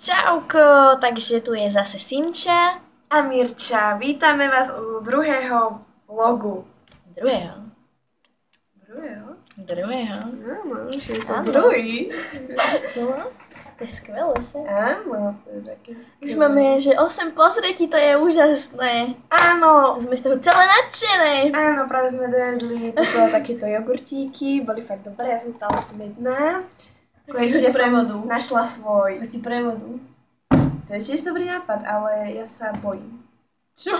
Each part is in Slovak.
Čauko, takže tu je zase Simča. A Mirča, vítame vás u druhého vlogu. Druhého? Áno, že je to Áno. druhý. No, to je skvelé, že? Áno, to je také Už skvelé. máme, že 8 pozretí, to je úžasné. Áno, Sme z toho celé nadšené. áno, práve sme dojedli takéto jogurtíky, boli fakt dobré, ja som stále smetná. Konečne som prevodu. našla svoj. Ti prevodu. To je tiež dobrý nápad, ale ja sa bojím. Čo?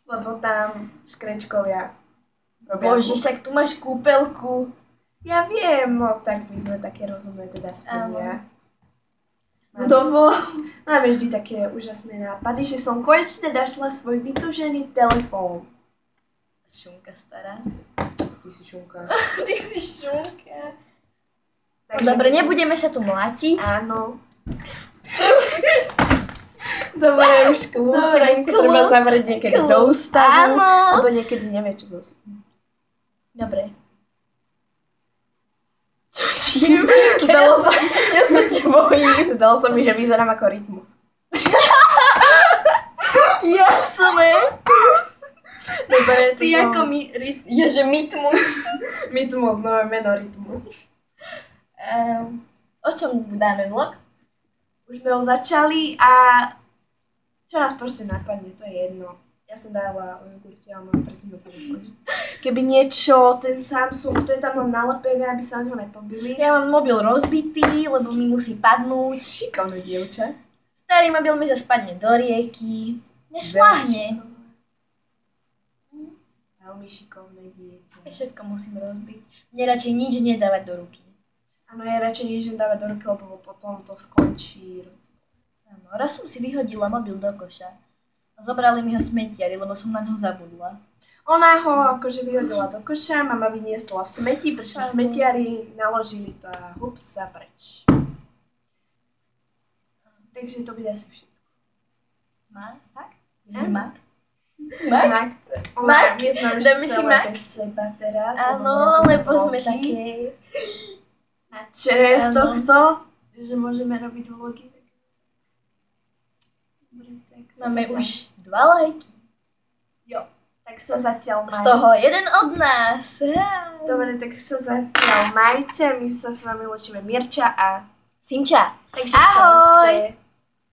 Lebo tam škrečkovia robia. Bože, však tu máš kúpelku. Ja viem, no tak my sme také rozumné teda Áno. spojia. Máme vždy také úžasné nápady, že som konečne našla svoj vytúžený telefón. Šunka stará. Ty si šunka. Ty si šunka. Takže Dobre, my nebudeme sa tu mlátiť. Áno. Dobre, už kľúd. Dobre, Treba kľúd. zavrieť niekedy Kľúd. do ústavu. Áno. Alebo niekedy nevie, čo zase. Dobre. Čo ti? Zdalo sa, Ja sa ťa bojím. zdalo sa mi, že vyzerám ako Rytmus. Jasné. Dobre, to Ty som... ako mytmus. Rytmus, nové meno Rytmus. O čom dáme vlog? Už sme ho začali a čo nás proste napadne, to je jedno. Ja som dala o jogurte, ale mám stratnú telefón. Keby niečo, ten Samsung, to je tam mám nalepené, aby sa na ňo nepobili. Ja mám mobil rozbitý, lebo mi musí padnúť. Šikovné dievča. Starý mobil mi zase padne do rieky. Nešľahne. Veľmi šikovné dieťa. Ja všetko musím rozbiť. Mne radšej nič nedávať do ruky. Áno, ja radšej nič nedávať do ruky, lebo potom to skončí. Áno, raz som si vyhodila mobil do koša. A zobrali mi ho smetiari, lebo som na ňo zabudla. Ona ho akože vyhodila do koša, mama vyniesla smeti, prišli Áno. smetiari, naložili to a hups sa preč. Takže to bude asi všetko. Má? Fakt? Áno. Má? Mak? Mak? My sme už Dáme si celé mak? bez seba teraz. Áno, lebo sme vlogy. také... Nadšené z Áno. tohto, že môžeme robiť vlogy. Dobre, tak sa Máme zatiaľ- už 2 lajky. Tak sa zatiaľ Z majte. toho jeden od nás. Dobre, tak sa zatiaľ majte. My sa s vami učíme Mirča a... Simča. Takže Ahoj! čaute.